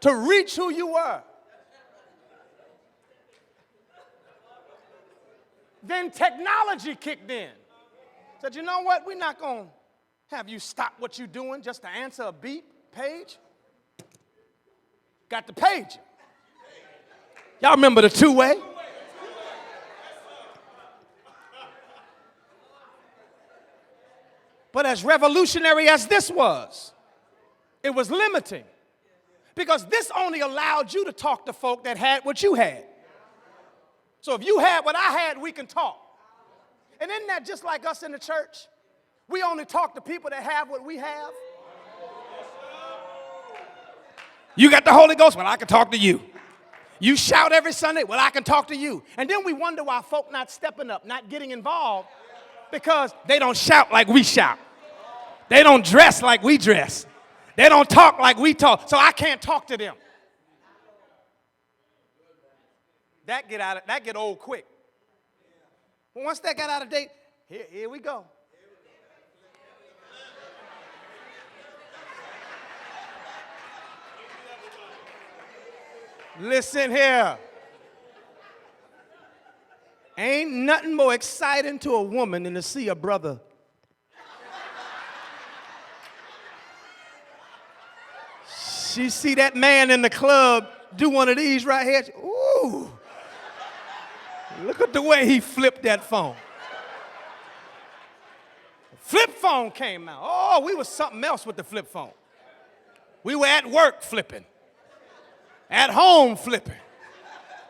to reach who you were. Then technology kicked in. Said, you know what? We're not going to have you stop what you're doing just to answer a beep page. Got the pager. Y'all remember the two-way? But as revolutionary as this was, it was limiting. Because this only allowed you to talk to folk that had what you had. So if you had what I had, we can talk. And isn't that just like us in the church? We only talk to people that have what we have. You got the Holy Ghost? Well, I can talk to you. You shout every Sunday? Well, I can talk to you. And then we wonder why folk not stepping up, not getting involved, because they don't shout like we shout. They don't dress like we dress. They don't talk like we talk. So I can't talk to them. That get old quick. But once that got out of date, here we go. Listen here. Ain't nothing more exciting to a woman than to see a brother she see that man in the club do one of these right here. Ooh. Look at the way he flipped that phone. Flip phone came out. Oh, we was something else with the flip phone. We were at work flipping. At home flipping.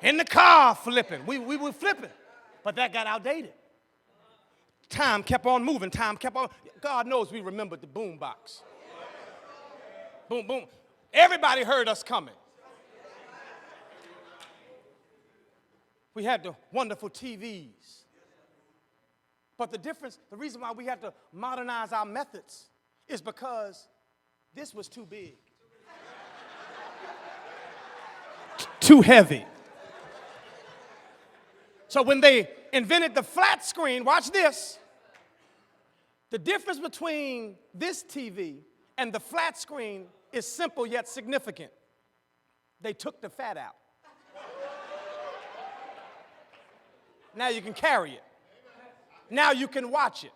In the car flipping. We were flipping. But that got outdated. Time kept on moving. Time kept on. God knows we remembered the boom box. Boom, boom. Everybody heard us coming. We had the wonderful TVs. But the reason why we had to modernize our methods is because this was too big. Too heavy. So when they invented the flat screen, watch this. The difference between this TV and the flat screen is simple yet significant. They took the fat out. Now you can carry it. Now you can watch it.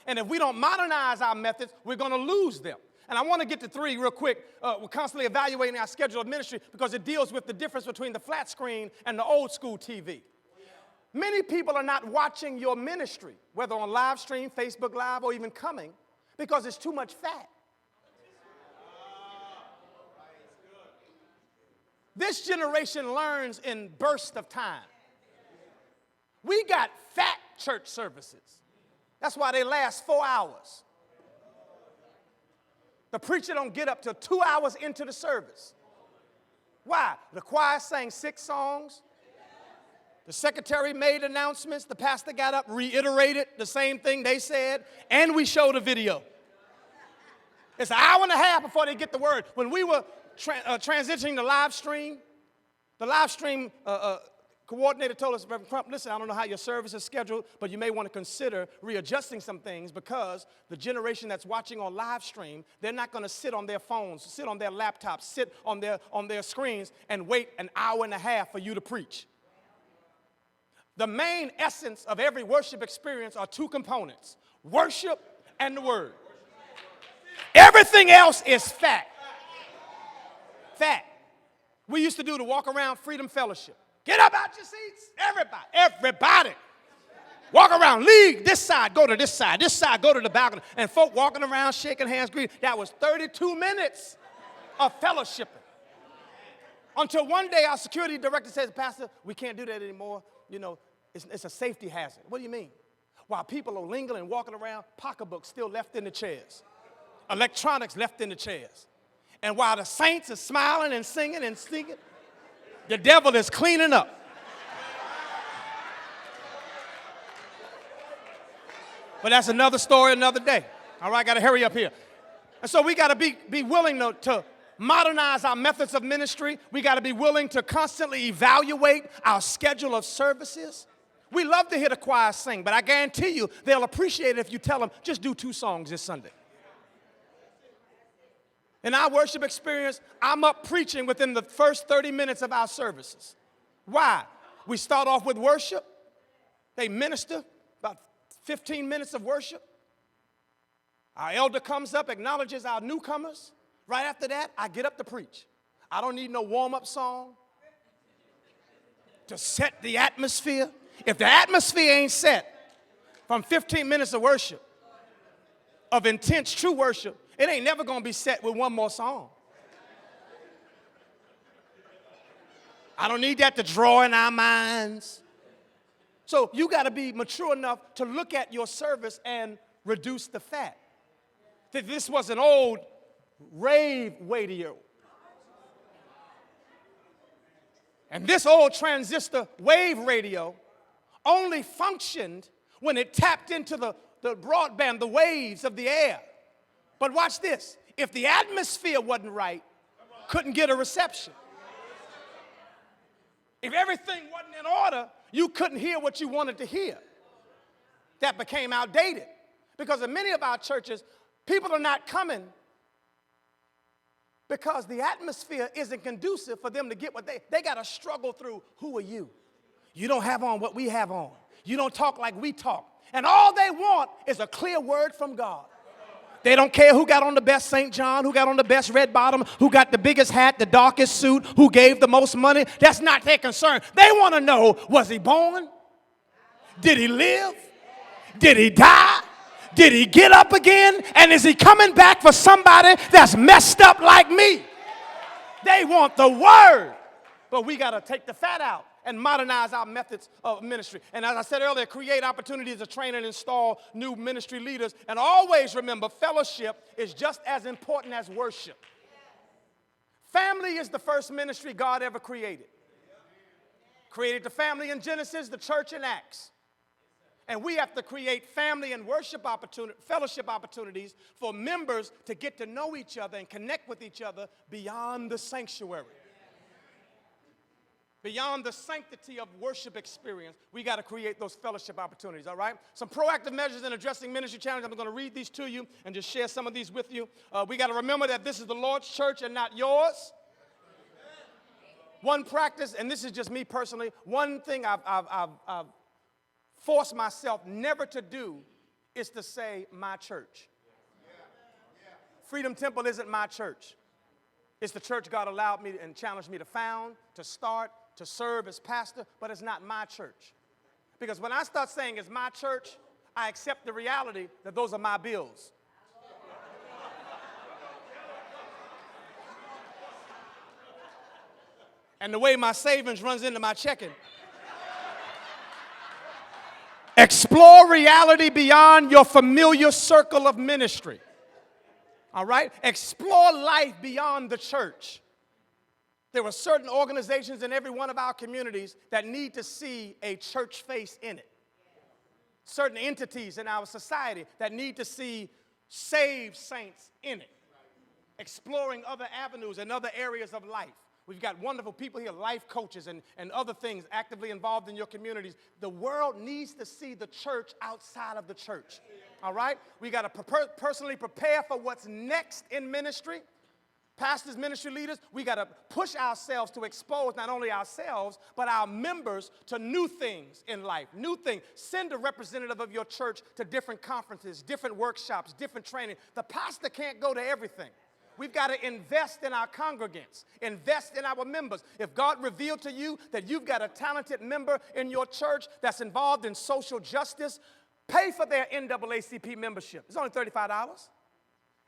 And if we don't modernize our methods, we're going to lose them. And I want to get to three real quick. We're constantly evaluating our schedule of ministry because it deals with the difference between the flat screen and the old school TV. Many people are not watching your ministry, whether on live stream, Facebook Live, or even coming, because it's too much fat. This generation learns in bursts of time. We got fat church services. That's why they last 4 hours. The preacher don't get up till 2 hours into the service. Why? The choir sang 6 songs. The secretary made announcements. The pastor got up, reiterated the same thing they said, and we showed a video. It's an hour and a half before they get the word. When we were transitioning to live stream, the live stream coordinator told us, Reverend Crump, listen, I don't know how your service is scheduled, but you may want to consider readjusting some things because the generation that's watching on live stream, they're not going to sit on their phones, sit on their laptops, sit on their screens and wait an hour and a half for you to preach. The main essence of every worship experience are 2 components, worship and the word. Everything else is fat. Fat. We used to do the walk around freedom fellowship. Get up out your seats. Everybody. Walk around, leave this side, go to this side, go to the balcony. And folk walking around, shaking hands, greeting. That was 32 minutes of fellowshipping. Until one day our security director says, Pastor, we can't do that anymore. You know, it's a safety hazard. What do you mean? While people are lingering and walking around, pocketbooks still left in the chairs. Electronics left in the chairs. And while the saints are smiling and singing, the devil is cleaning up. But that's another story, another day. All right, got to hurry up here. And so we got to be willing to modernize our methods of ministry. We got to be willing to constantly evaluate our schedule of services. We love to hear the choir sing, but I guarantee you they'll appreciate it if you tell them, just do 2 songs this Sunday. In our worship experience, I'm up preaching within the first 30 minutes of our services. Why? We start off with worship. They minister, about 15 minutes of worship. Our elder comes up, acknowledges our newcomers. Right after that, I get up to preach. I don't need no warm-up song to set the atmosphere. If the atmosphere ain't set from 15 minutes of worship, of intense, true worship, it ain't never going to be set with one more song. I don't need that to draw in our minds. So you got to be mature enough to look at your service and reduce the fat. That this was an old rave radio. And this old transistor wave radio only functioned when it tapped into the broadband, the waves of the air. But watch this. If the atmosphere wasn't right, couldn't get a reception. If everything wasn't in order, you couldn't hear what you wanted to hear. That became outdated. Because in many of our churches, people are not coming because the atmosphere isn't conducive for them to get what they got to struggle through. Who are you? You don't have on what we have on. You don't talk like we talk. And all they want is a clear word from God. They don't care who got on the best St. John, who got on the best red bottom, who got the biggest hat, the darkest suit, who gave the most money. That's not their concern. They want to know, was he born? Did he live? Did he die? Did he get up again? And is he coming back for somebody that's messed up like me? They want the word. But we got to take the fat out and modernize our methods of ministry. And as I said earlier, create opportunities to train and install new ministry leaders. And always remember, fellowship is just as important as worship. Family is the first ministry God ever created. Created the family in Genesis, the church in Acts. And we have to create family and fellowship opportunities for members to get to know each other and connect with each other beyond the sanctuary. Beyond the sanctity of worship experience, we got to create those fellowship opportunities, all right? Some proactive measures in addressing ministry challenges. I'm going to read these to you and just share some of these with you. We got to remember that this is the Lord's church and not yours. One practice, and this is just me personally, one thing I've forced myself never to do is to say my church. Freedom Temple isn't my church. It's the church God allowed me and challenged me to found, to start, to serve as pastor, but it's not my church. Because when I start saying it's my church, I accept the reality that those are my bills. And the way my savings runs into my checking. Explore reality beyond your familiar circle of ministry. All right? Explore life beyond the church. There are certain organizations in every one of our communities that need to see a church face in it. Certain entities in our society that need to see saved saints in it. Exploring other avenues and other areas of life. We've got wonderful people here, life coaches and other things actively involved in your communities. The world needs to see the church outside of the church. All right? We got to personally prepare for what's next in ministry. Pastors, ministry leaders, we got to push ourselves to expose not only ourselves, but our members to new things in life, new things. Send a representative of your church to different conferences, different workshops, different training. The pastor can't go to everything. We've got to invest in our congregants, invest in our members. If God revealed to you that you've got a talented member in your church that's involved in social justice, pay for their NAACP membership. It's only $35.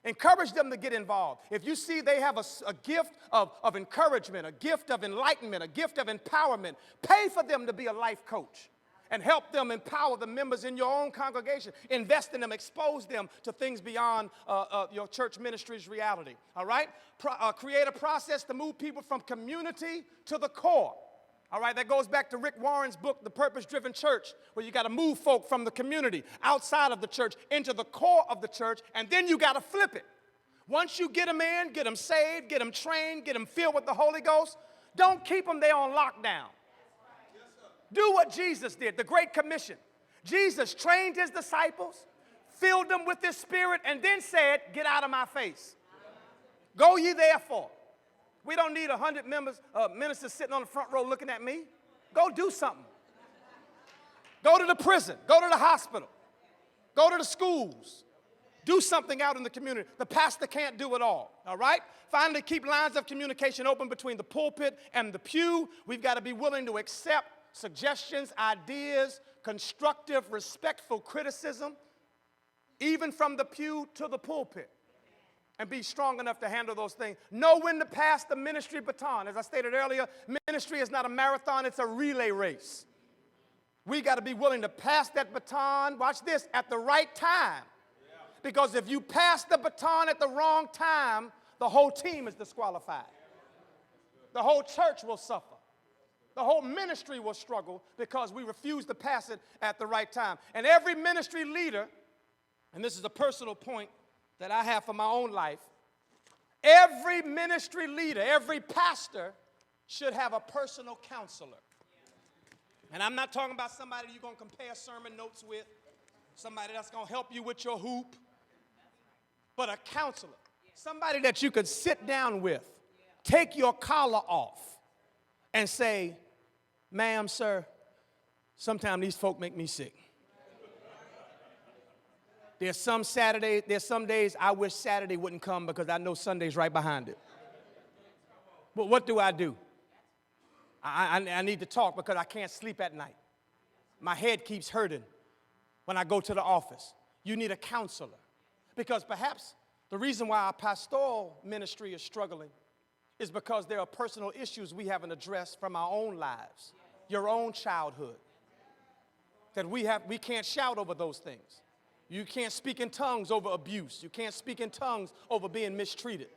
Encourage them to get involved. If you see they have a gift of encouragement, a gift of enlightenment, a gift of empowerment, pay for them to be a life coach and help them empower the members in your own congregation. Invest in them, expose them to things beyond your church ministry's reality, all right? Create a process to move people from community to the core. All right, that goes back to Rick Warren's book, The Purpose-Driven Church, where you got to move folk from the community, outside of the church, into the core of the church, and then you got to flip it. Once you get them in, get them saved, get them trained, get them filled with the Holy Ghost, don't keep them there on lockdown. Do what Jesus did, the Great Commission. Jesus trained his disciples, filled them with his Spirit, and then said, get out of my face. Go ye therefore. We don't need 100 ministers sitting on the front row looking at me. Go do something. Go to the prison. Go to the hospital. Go to the schools. Do something out in the community. The pastor can't do it all right? Finally, keep lines of communication open between the pulpit and the pew. We've got to be willing to accept suggestions, ideas, constructive, respectful criticism, even from the pew to the pulpit. And be strong enough to handle those things. Know when to pass the ministry baton. As I stated earlier, ministry is not a marathon, it's a relay race. We got to be willing to pass that baton, watch this, at the right time. Because if you pass the baton at the wrong time, the whole team is disqualified. The whole church will suffer. The whole ministry will struggle because we refuse to pass it at the right time. And every ministry leader, and this is a personal point that I have for my own life, every ministry leader, every pastor should have a personal counselor. And I'm not talking about somebody you're going to compare sermon notes with, somebody that's going to help you with your hoop, but a counselor, somebody that you could sit down with, take your collar off, and say, ma'am, sir, sometimes these folk make me sick. There's some days I wish Saturday wouldn't come because I know Sunday's right behind it. But what do? I need to talk because I can't sleep at night. My head keeps hurting when I go to the office. You need a counselor. Because perhaps the reason why our pastoral ministry is struggling is because there are personal issues we haven't addressed from our own lives, your own childhood, that we can't shout over those things. You can't speak in tongues over abuse. You can't speak in tongues over being mistreated,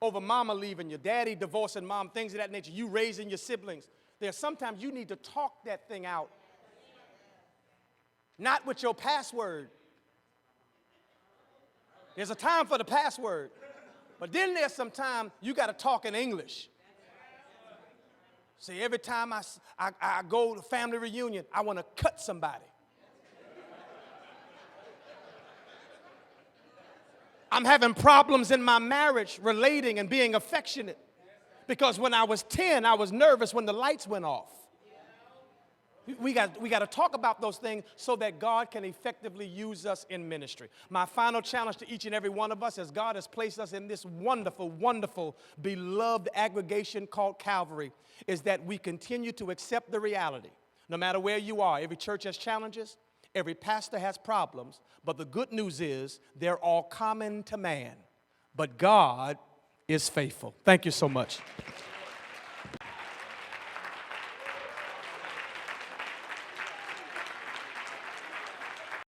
over mama leaving you, daddy divorcing mom, things of that nature, you raising your siblings. There's sometimes you need to talk that thing out, not with your password. There's a time for the password, but then there's some time you got to talk in English. See, every time I go to family reunion, I want to cut somebody. I'm having problems in my marriage relating and being affectionate because when I was 10, I was nervous when the lights went off. We got to talk about those things so that God can effectively use us in ministry. My final challenge to each and every one of us, as God has placed us in this wonderful, wonderful, beloved aggregation called Calvary, is that we continue to accept the reality. No matter where you are, every church has challenges, every pastor has problems, but the good news is they're all common to man. But God is faithful. Thank you so much.